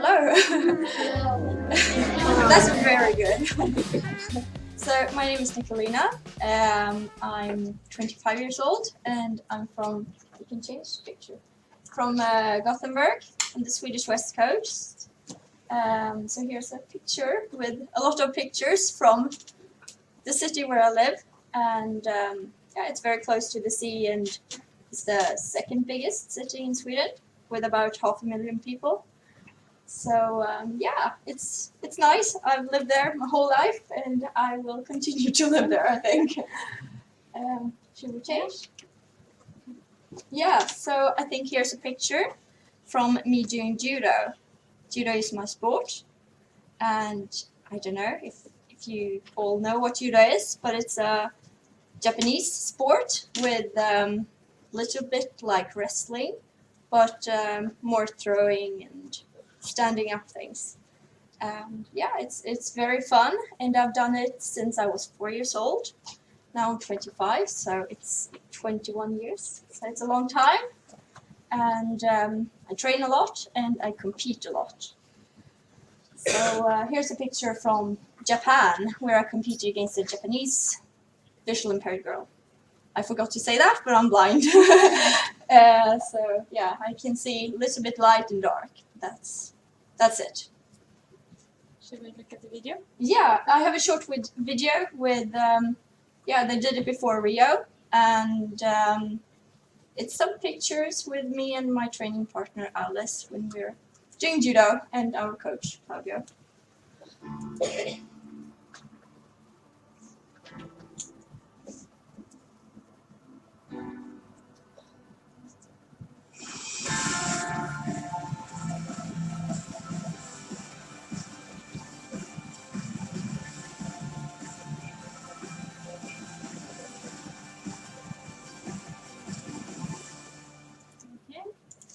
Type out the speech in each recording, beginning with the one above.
hello. That's very good. So my name is Nicolina. I'm 25 years old and I'm from, you can change the picture, from Gothenburg on the Swedish west coast. So here's a picture with a lot of pictures from the city where I live, and yeah, it's very close to the sea and it's the second biggest city in Sweden with about 500,000 people. So yeah, it's nice. I've lived there my whole life and I will continue to live there, I think. Should we change? Yeah, so I think here's a picture from me doing judo. Judo is my sport, and I don't know if you all know what judo is, but it's a Japanese sport with little bit like wrestling, but more throwing and standing up things. Yeah, it's very fun, and I've done it since I was 4 years old. Now I'm 25, so it's 21 years, so it's a long time. And I train a lot and I compete a lot. So here's a picture from Japan where I competed against a Japanese visual impaired girl. I forgot to say that, but I'm blind. So yeah, I can see a little bit light and dark. That's it. Should we look at the video? Yeah, I have a short video with, yeah, they did it before Rio, and it's some pictures with me and my training partner Alice when we're doing judo, and our coach Fabio.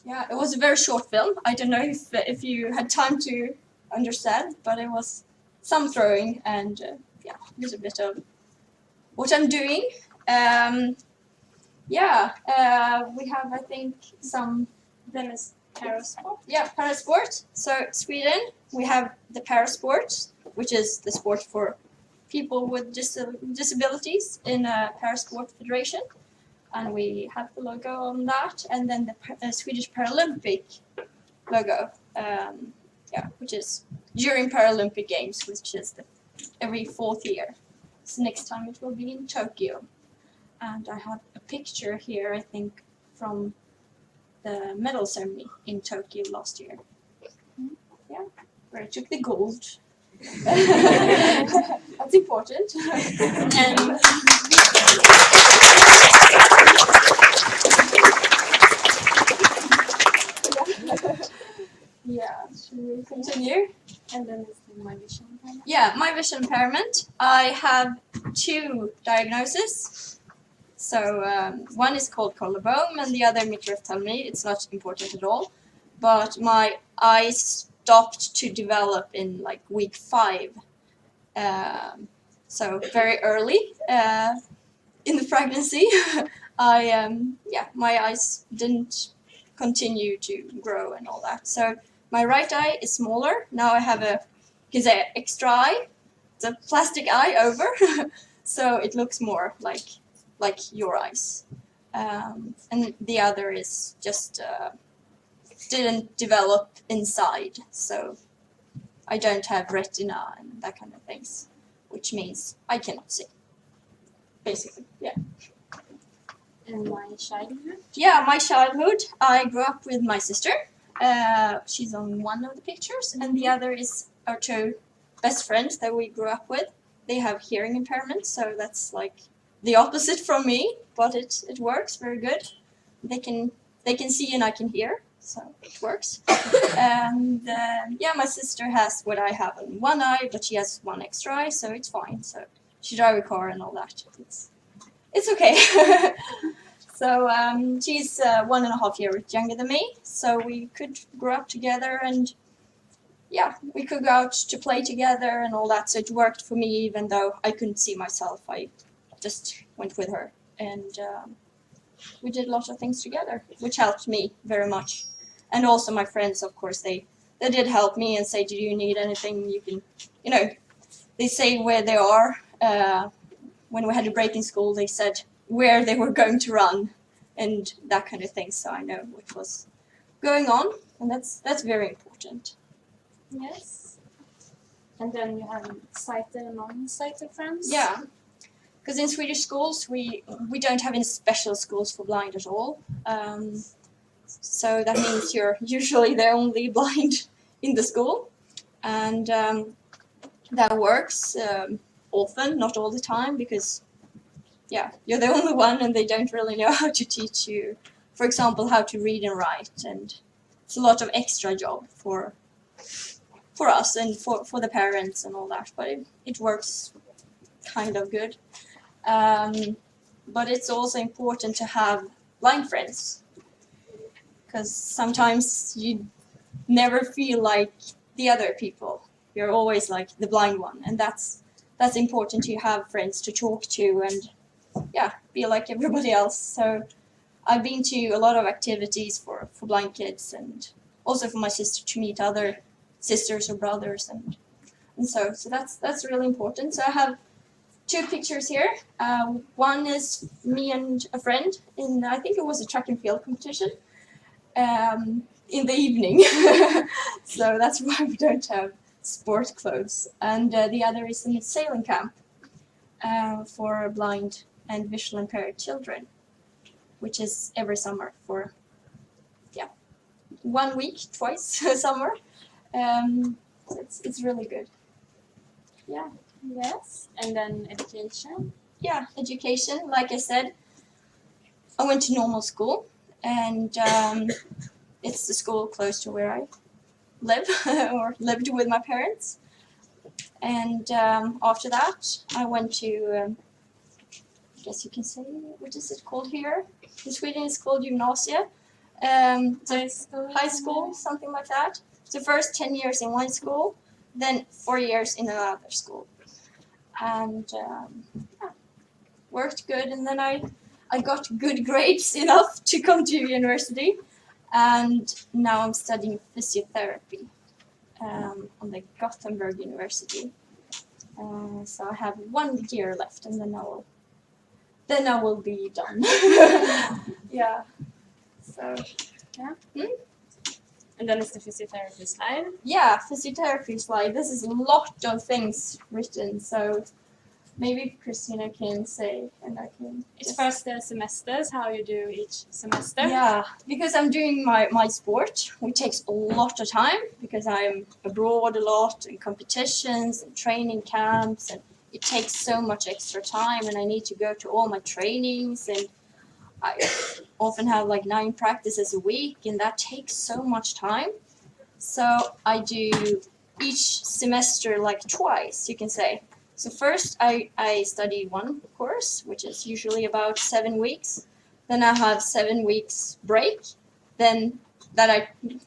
Yeah, it was a very short film. I don't know if you had time to understand, but it was some throwing and yeah, there's a bit of what I'm doing. Yeah, we have, I think, some. Then it's parasport. Yeah, parasport. So Sweden, we have the parasport, which is the sport for people with disabilities in a parasport federation. And we have the logo on that, and then the Swedish Paralympic logo, yeah, which is during Paralympic Games, which is every 4th year. So next time it will be in Tokyo. And I have a picture here, I think, from the medal ceremony in Tokyo last year. Yeah, where I took the gold. That's important. And yeah, should we continue? And then it's my vision. Yeah, my vision impairment. I have 2 diagnoses. So one is called collarbone and the other microphthalmy. It's not important at all. But my eyes stopped to develop in like week 5. So very early in the pregnancy. Yeah, my eyes didn't continue to grow and all that. So my right eye is smaller. Now I have a extra eye. It's a plastic eye over. So it looks more like your eyes. And the other is just didn't develop inside. So I don't have retina and that kind of things, which means I cannot see. Basically, yeah. And my childhood. Yeah, my childhood. I grew up with my sister. She's on one of the pictures, and the other is our 2 best friends that we grew up with. They have hearing impairment, so that's like the opposite from me, but it works very good. They can see and I can hear, so it works. And yeah, my sister has what I have on one eye, but she has 1 extra eye, so it's fine. So she drives a car and all that. It's okay. So she's 1.5 years younger than me, so we could grow up together and yeah, we could go out to play together and all that. So it worked for me, even though I couldn't see myself. I just went with her, and we did a lot of things together, which helped me very much. And also my friends, of course, they did help me and say, do you need anything? You can, you know, they say where they are. When we had a break in school, they said where they were going to run and that kind of thing. So I know what was going on, and that's very important. Yes. And then you have sighted and non-sighted friends? Yeah, because in Swedish schools, we don't have any special schools for blind at all. So that means you're usually the only blind in the school. And that works often, not all the time, because yeah, you're the only one and they don't really know how to teach you, for example, how to read and write. And it's a lot of extra job for us and for the parents and all that, but it works kind of good. But it's also important to have blind friends, because sometimes you never feel like the other people. You're always like the blind one, and that's important to have friends to talk to and yeah, be like everybody else. So I've been to a lot of activities for blind kids, and also for my sister to meet other sisters or brothers, and so that's really important. So I have 2 pictures here. One is me and a friend in, I think it was a track and field competition in the evening. So that's why we don't have sport clothes. And the other is in a sailing camp for blind and visually impaired children, which is every summer for 1 week, twice a summer. It's really good. Yeah. Yes. And then education? Yeah, education. Like I said, I went to normal school, and it's the school close to where I live or lived with my parents. And after that, I went to, I guess you can say, what is it called here? In Sweden, it's called gymnasia. High school, something like that. So first 10 years in one school, then 4 years in another school. And worked good, and then I got good grades enough to come to university, and now I'm studying physiotherapy on the Gothenburg University. So I have 1 year left, and then I will be done. Yeah. So yeah. And then it's the physiotherapy slide. Yeah, physiotherapy slide. This is a lot of things written, so maybe Christina can say, and I can. It's first the semesters, how you do each semester. Yeah, because I'm doing my sport, which takes a lot of time because I'm abroad a lot in competitions and training camps, and it takes so much extra time, and I need to go to all my trainings, and I often have like 9 practices a week, and that takes so much time. So I do each semester like twice, you can say. So first I study 1 course, which is usually about 7 weeks. Then I have 7 weeks break. Then that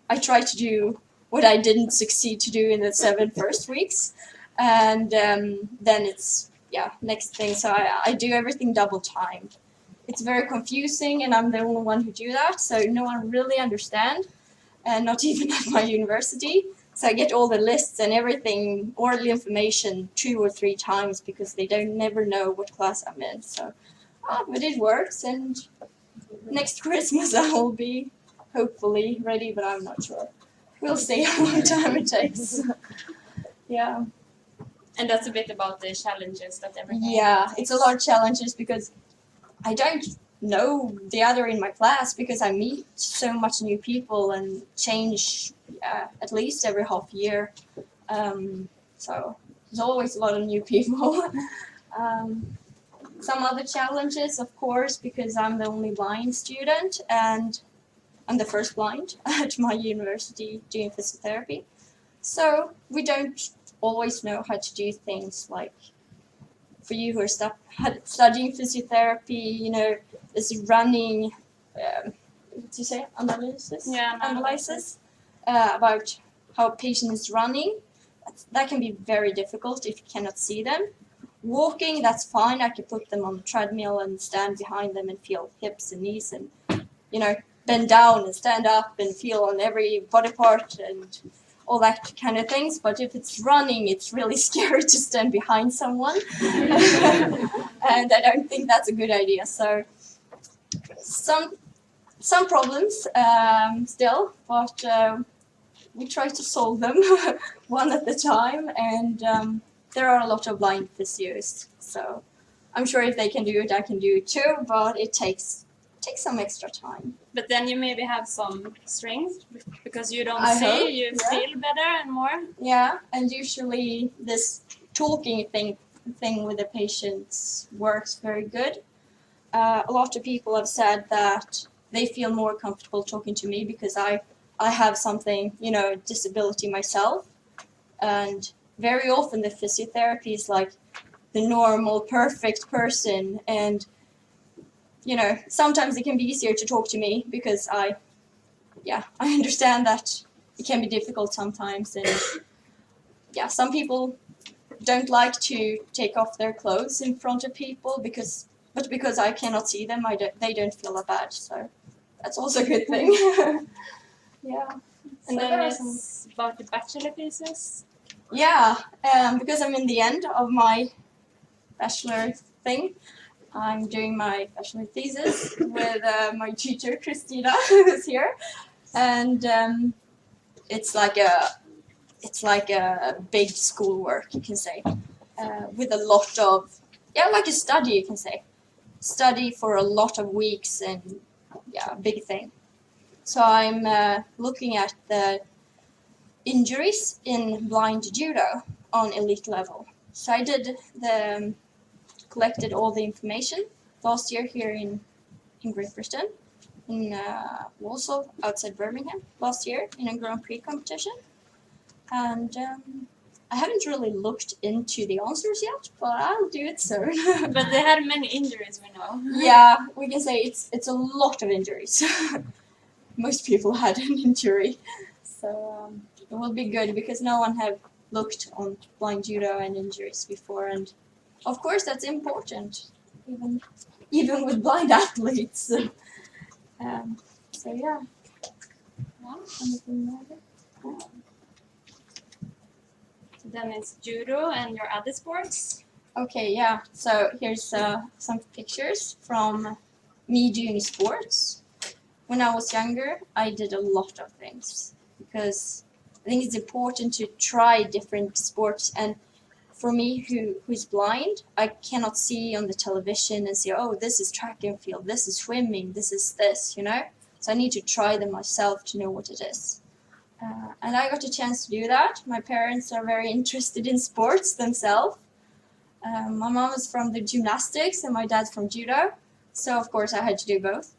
I try to do what I didn't succeed to do in the 7 first weeks. And then it's, next thing. So I do everything double time. It's very confusing, and I'm the only one who do that, so no one really understand, and not even at my university. So I get all the lists and everything, oral information 2 or 3 times because they don't never know what class I'm in. So, but it works, and next Christmas I will be hopefully ready, but I'm not sure. We'll see how long time it takes. Yeah. And that's a bit about the challenges that everything. Yeah, it's a lot of challenges because I don't know the other in my class because I meet so much new people and change at least every half year. So there's always a lot of new people. Some other challenges, of course, because I'm the only blind student and I'm the first blind at my university doing physiotherapy. So we don't always know how to do things like, for you who are studying physiotherapy, there's running, what do you say, analysis? Yeah, analysis about how a patient is running. That can be very difficult if you cannot see them. Walking, that's fine. I can put them on the treadmill and stand behind them and feel hips and knees and, bend down and stand up and feel on every body part. And all that kind of things. But if it's running, it's really scary to stand behind someone, and I don't think that's a good idea. So some problems still, but we try to solve them one at a time. And there are a lot of blind physios, so I'm sure if they can do it, I can do it too. But it takes some extra time. But then you maybe have some strength because you don't I see, hope, you yeah. feel better and more. Yeah, and usually this talking thing with the patients works very good. A lot of people have said that they feel more comfortable talking to me because I have something, disability myself, and very often the physiotherapy is like the normal, perfect person, and sometimes it can be easier to talk to me because I understand that it can be difficult sometimes, and some people don't like to take off their clothes in front of people because I cannot see them, they don't feel that bad, so that's also a good thing. Yeah. And So then there's it's about the bachelor thesis. Yeah, because I'm in the end of my bachelor thing. I'm doing my bachelor thesis with my teacher Christina, who's here, and it's like a big schoolwork, you can say, with a lot of like a study, you can say, study for a lot of weeks, and big thing. So I'm looking at the injuries in blind judo on elite level. So I collected all the information last year here in Great Britain, in Warsaw, outside Birmingham, last year in a Grand Prix competition. And I haven't really looked into the answers yet, but I'll do it soon. But they had many injuries, we know. Yeah, we can say it's a lot of injuries. Most people had an injury. So it will be good because no one have looked on blind judo and injuries before, and of course that's important, even with blind athletes. So yeah. Anything more? Then it's judo and your other sports. Okay, yeah. So here's some pictures from me doing sports. When I was younger, I did a lot of things because I think it's important to try different sports. And for me, who's blind, I cannot see on the television and say, oh, this is track and field, this is swimming, this is this, So I need to try them myself to know what it is. And I got a chance to do that. My parents are very interested in sports themselves. My mom is from the gymnastics and my dad's from judo. So, of course, I had to do both.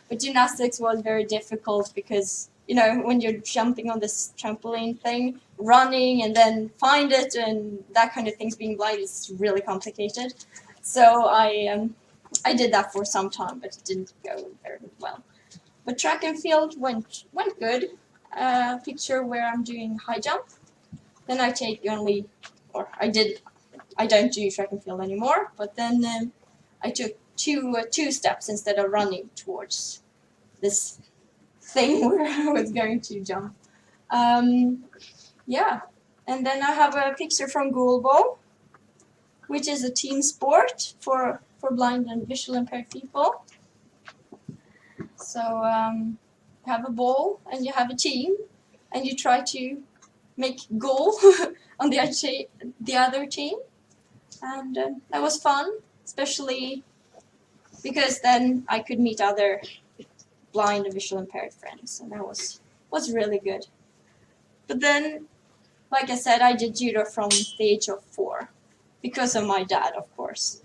But gymnastics was very difficult because, when you're jumping on this trampoline thing, running and then find it and that kind of things, being blind is really complicated. So I did that for some time, but it didn't go very well. But track and field went good. Picture where I'm doing high jump. Then I take I don't do track and field anymore, but then I took two steps instead of running towards this thing where I was going to jump. Yeah, and then I have a picture from goalball, which is a team sport for blind and visually impaired people. So you have a ball and you have a team, and you try to make goal on the other team, and that was fun, especially because then I could meet other blind and visually impaired friends, and that was really good. But then, like I said, I did judo from the age of 4 because of my dad, of course.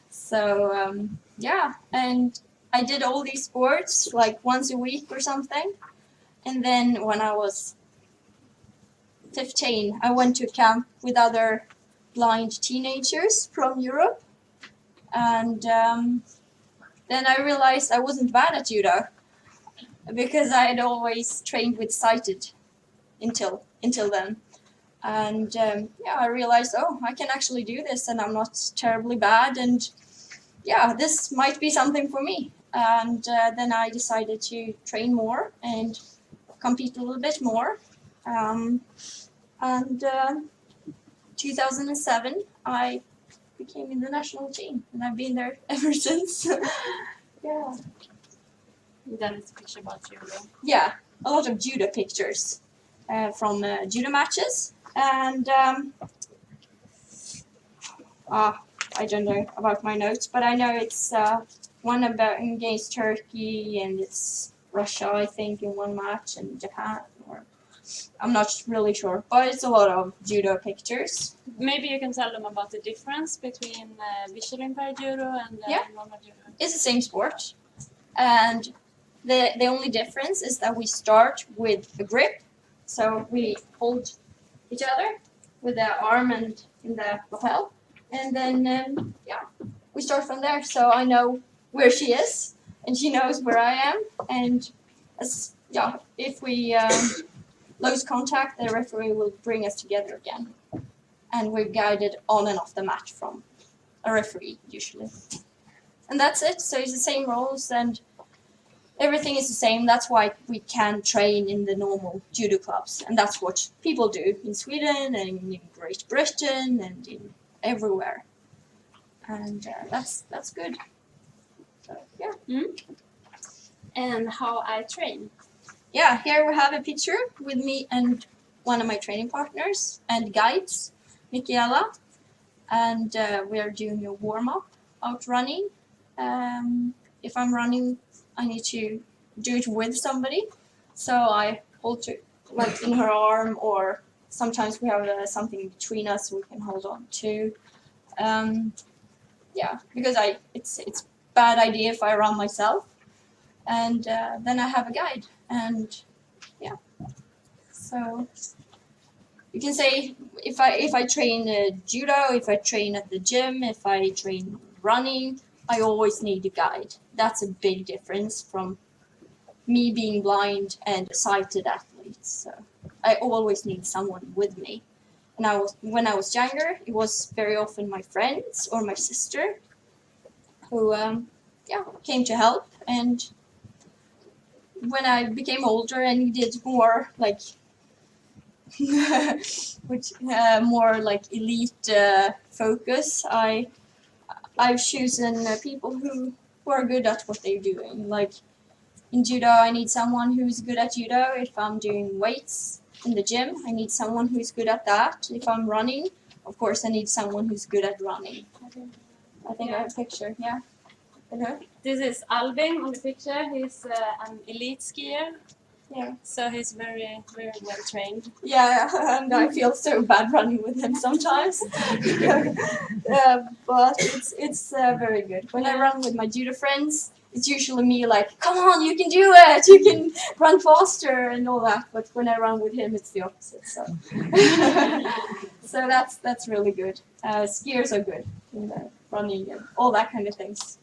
So yeah, and I did all these sports like once a week or something. And then when I was 15, I went to a camp with other blind teenagers from Europe. And then I realized I wasn't bad at judo because I had always trained with sighted until then. And I realized, I can actually do this and I'm not terribly bad. And yeah, this might be something for me. and then I decided to train more and compete a little bit more. And 2007, I became in the national team, and I've been there ever since. Yeah. Then it's a picture about judo. Yeah, a lot of judo pictures from judo matches, and I don't know about my notes, but I know it's one about against Turkey, and it's Russia, I think, in one match, and Japan, or I'm not really sure, but it's a lot of judo pictures. Maybe you can tell them about the difference between visual impaired judo and normal judo. It's the same sport, and the only difference is that we start with a grip, so we hold each other with the arm and in the lapel, and then we start from there. So I know where she is, and she knows where I am, and if we lose contact, the referee will bring us together again, and we're guided on and off the mat from a referee usually, and that's it. So it's the same rules and everything is the same. That's why we can train in the normal judo clubs, and that's what people do in Sweden and in Great Britain and in everywhere, and that's good. So, yeah. Mm-hmm. And how I train. Yeah, here we have a picture with me and one of my training partners and guides, Michaela, and we are doing a warm-up out running. If I'm running, I need to do it with somebody, so I hold to like in her arm, or sometimes we have something between us we can hold on to. Because it's bad idea if I run myself, and then I have a guide, and so you can say if I train judo, if I train at the gym, if I train running, I always need a guide. That's a big difference from me being blind and a sighted athlete. So I always need someone with me. And when I was younger, it was very often my friends or my sister who came to help. And when I became older and needed more like more like elite focus, I've chosen people who are good at what they're doing. Like in judo, I need someone who's good at judo. If I'm doing weights in the gym, I need someone who's good at that. If I'm running, of course, I need someone who's good at running. I think I have a picture, yeah. This is Albin on the picture. He's an elite skier. Yeah. So he's very, very well trained. Yeah, and I feel so bad running with him sometimes. But it's very good. When I run with my judo friends, it's usually me like, come on, you can do it, you can run faster and all that. But when I run with him, it's the opposite. So, so that's really good. Skiers are good in the running and all that kind of things.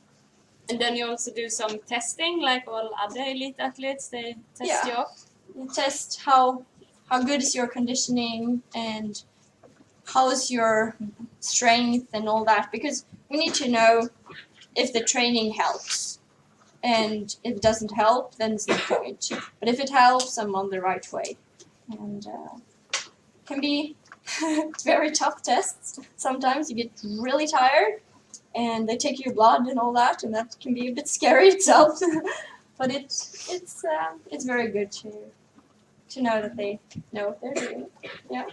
And then you also do some testing, like all other elite athletes. They test you up. You test how good is your conditioning and how is your strength and all that, because we need to know if the training helps. And if it doesn't help, then it's no point. But if it helps, I'm on the right way. And can be very tough tests. Sometimes you get really tired, and they take your blood and all that, and that can be a bit scary itself. But it's very good to know that they know what they're doing. Yeah.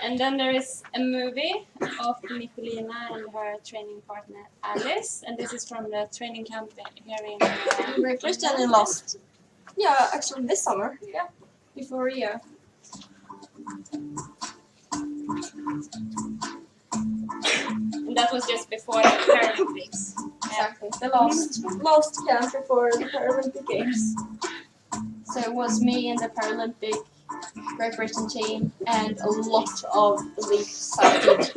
And then there is a movie of Nicolina and her training partner Alice, and this is from the training camp here in Great Britain and lost. Yeah, actually this summer. Yeah, before Rio. And that was just before the Paralympics. Exactly, the last camp before the Paralympic Games. So it was me and the Paralympic Great Britain team and a lot of elite sighted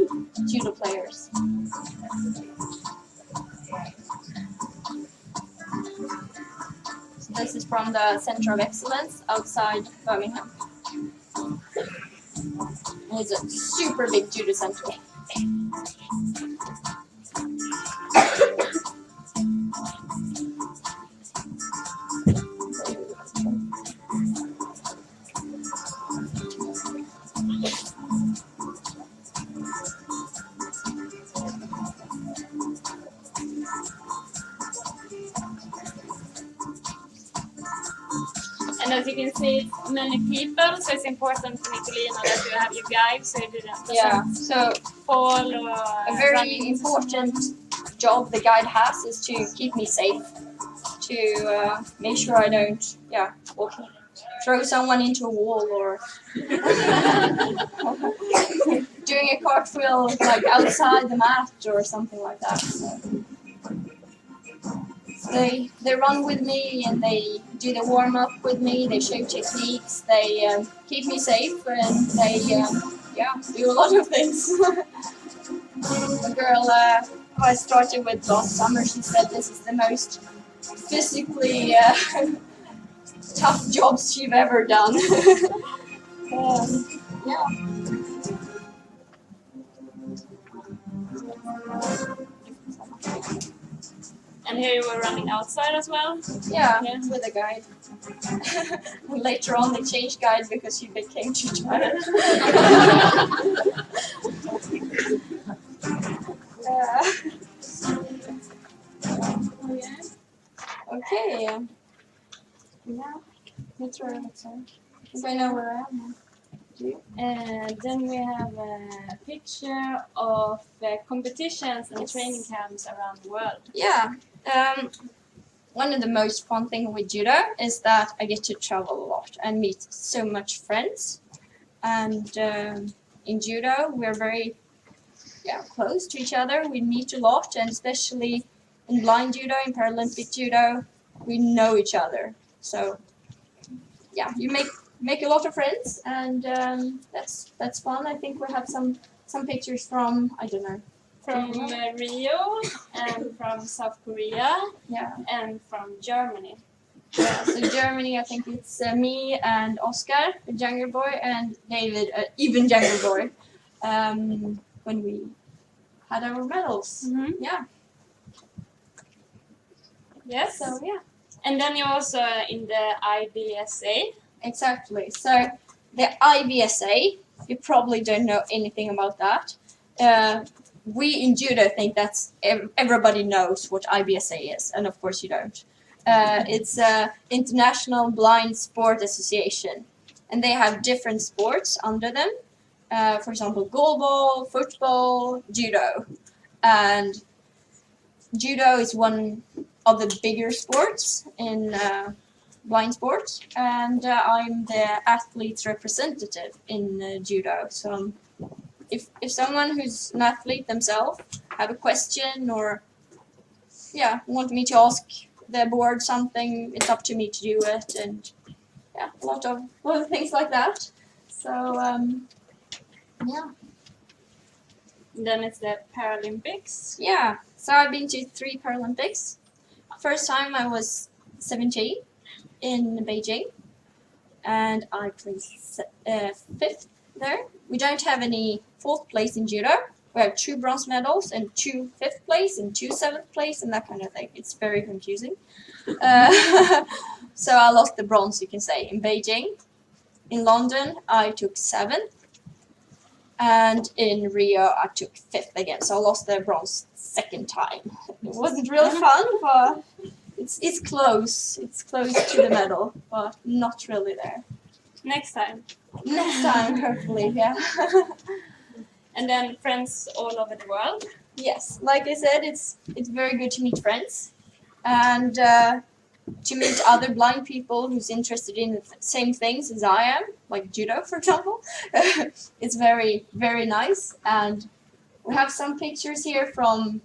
judo players. So this is from the Center of Excellence outside Birmingham. And it's a super big judo center. as you can see, it's many people, so it's important for Nicolina that you have your guide so you didn't Yeah, so fall or a very important job the guide has is to keep me safe, to make sure I don't, throw someone into a wall or doing a cartwheel like outside the mat or something like that. So they run with me and they do the warm up with me. They show techniques. They keep me safe and they do a lot of things. A girl who I started with last summer, she said this is the most physically tough jobs she've ever done. Yeah. And here you were running outside as well? Yeah, with a guide. Later on they changed guide because she became too tired. Okay. Now, let's try it. I think I know where I am. Then we have a picture of competitions and training camps around the world. Yeah. One of the most fun things with judo is that I get to travel a lot and meet so much friends. And in judo, we're very close to each other. We meet a lot, and especially in blind judo, in Paralympic judo, we know each other. So yeah, you make a lot of friends, and that's fun. I think we have some pictures from, I don't know, From Rio and from South Korea and from Germany. Yeah, so Germany, I think it's me and Oscar, a younger boy, and David, even younger boy, when we had our medals. Mm-hmm. Yeah. Yes. So yeah. And then you're also in the IBSA. Exactly. So the IBSA, you probably don't know anything about that. We in judo think that's everybody knows what IBSA is, and of course you don't. It's International Blind Sport Association, and they have different sports under them. For example, goalball, football, judo, and judo is one of the bigger sports in blind sports, and I'm the athlete's representative in judo. So if someone who's an athlete themselves have a question or want me to ask the board something, it's up to me to do it, and a lot of things like that. So Then it's the Paralympics. Yeah, so I've been to 3 Paralympics. First time I was 17 in Beijing, and I placed 5th there. We don't have any 4th place in judo. We have 2 bronze medals and 2 5th place and 2 7th place and that kind of thing. It's very confusing. So I lost the bronze, you can say, in Beijing. In London, I took 7th. And in Rio, I took 5th again. So I lost the bronze 2nd time. It wasn't really fun, but it's close. It's close to the medal, but not really there. Next time. Next time, hopefully, yeah. And then friends all over the world. Yes, like I said, it's very good to meet friends and to meet other blind people who's interested in the same things as I am, like judo, for example. It's very, very nice, and we have some pictures here from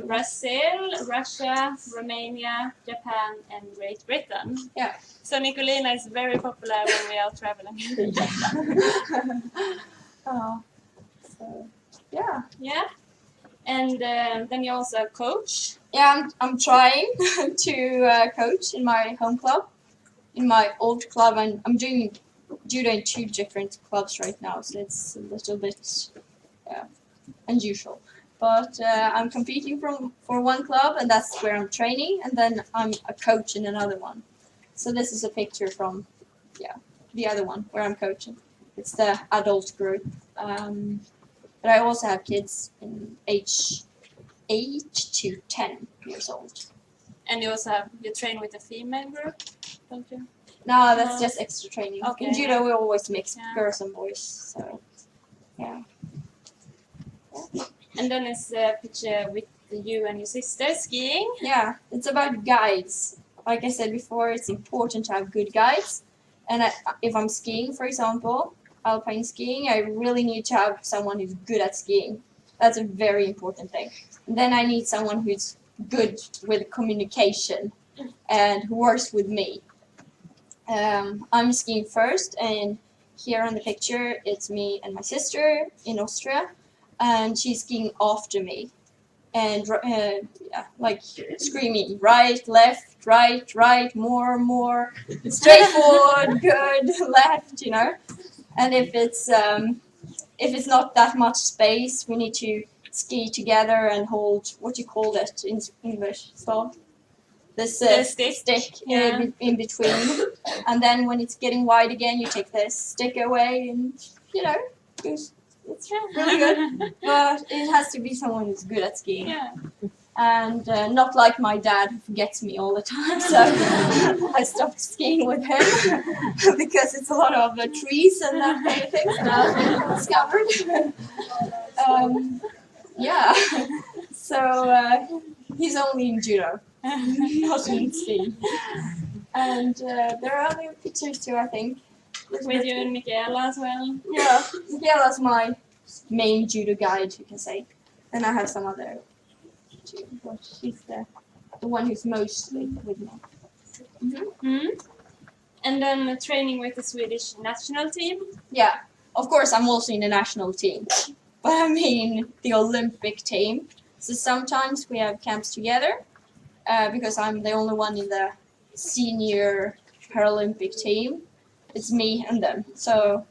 Brazil, Russia, Romania, Japan, and Great Britain. Yeah. So Nicolina is very popular when we are traveling. Oh, so yeah. Yeah. And then you're also a coach. Yeah, I'm trying to coach in my home club. In my old club, I'm doing judo in 2 different clubs right now, so it's a little bit unusual. But I'm competing for one club, and that's where I'm training, and then I'm a coach in another one. So this is a picture from the other one where I'm coaching. It's the adult group. But I also have kids in age 8 to 10 years old. And you also you train with a female group, don't you? No, that's just extra training. Okay. In judo, we always mix Yeah. girls and boys. So, yeah. And then it's a picture with you and your sister skiing. Yeah, it's about guides. Like I said before, it's important to have good guides. And if I'm skiing, for example, alpine skiing, I really need to have someone who's good at skiing. That's a very important thing. And then I need someone who's good with communication and who works with me. I'm skiing first, and here on the picture, it's me and my sister in Austria, and she's skiing after me. And yeah, like screaming right, left, right, more, straight forward, good, left, you know. And if it's not that much space, we need to ski together and hold what you call it in English. So this The stick yeah. in between, and then when it's getting wide again, you take this stick away, and you know, it's really good. But it has to be someone who's good at skiing. Yeah. And not like my dad who forgets me all the time. So I stopped skiing with him because it's a lot of trees and that kind of things now discovered. Yeah, so he's only in judo, not in skiing. And there are other pictures too, I think. With you and Michaela as well. Yeah, Michaela's my main judo guide, you can say. Then I have some other too, but she's the one who's mostly with me. Mm. And then training with the Swedish national team. Yeah, of course I'm also in the national team, but I mean the Olympic team. So sometimes we have camps together because I'm the only one in the senior Paralympic team. It's me and them. So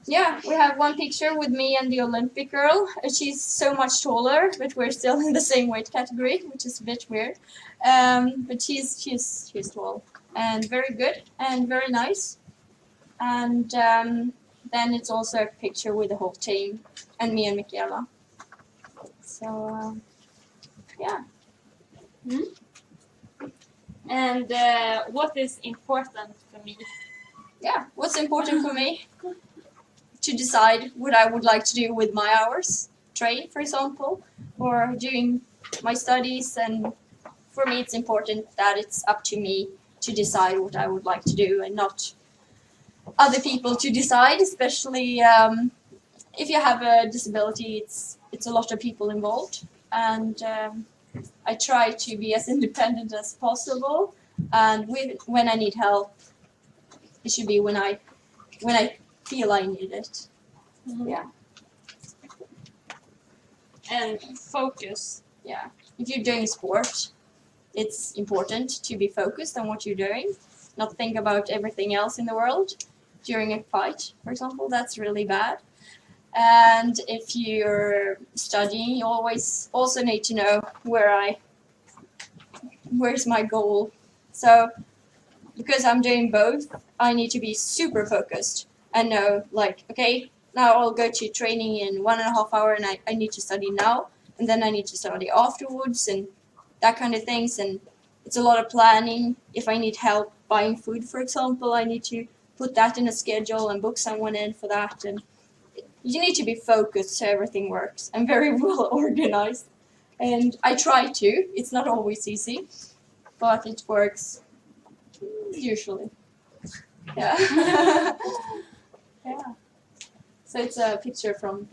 yeah, we have one picture with me and the Olympic girl. She's so much taller, but we're still in the same weight category, which is a bit weird. But she's tall and very good and very nice. And then it's also a picture with the whole team and me and Michaela. So yeah. Mm. And what is important for me? Yeah, what's important for me? To decide what I would like to do with my hours, train, for example, or during my studies. And for me, it's important that it's up to me to decide what I would like to do and not other people to decide, especially if you have a disability, it's a lot of people involved. And I try to be as independent as possible. And when I need help, it should be when I feel I need it. Mm-hmm. Yeah. And focus. Yeah. If you're doing sport, it's important to be focused on what you're doing, not think about everything else in the world. During a fight, for example, that's really bad. And if you're studying, you always also need to know where's my goal. So because I'm doing both, I need to be super focused and know, like, okay, now I'll go to training in 1.5 hours and I need to study now, and then I need to study afterwards and that kind of things. And it's a lot of planning. If I need help buying food, for example, I need to put that in a schedule and book someone in for that. And you need to be focused so everything works. I'm very well organized, and I try to. It's not always easy, but it works usually. Yeah. Yeah. So it's a picture from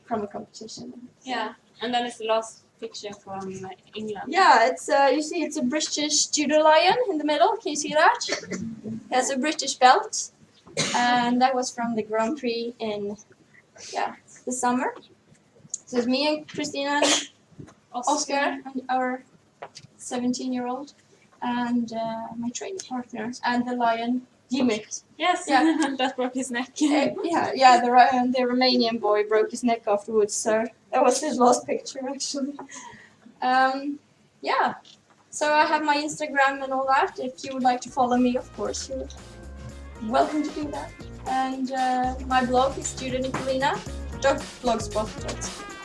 a competition. Yeah. And then it's the last picture from England. Yeah, it's you see, it's a British judo lion in the middle. Can you see that? It has a British belt, and that was from the Grand Prix in the summer. So it's me and Christina and Oscar and our 17-year-old, and my training partner, and the lion Dimit. Yes. Yeah. That broke his neck. The Romanian boy broke his neck afterwards, so that was his last picture actually. Yeah. So I have my Instagram and all that. If you would like to follow me, of course, you're welcome to do that. And my blog is studenicolina.blogspot.com.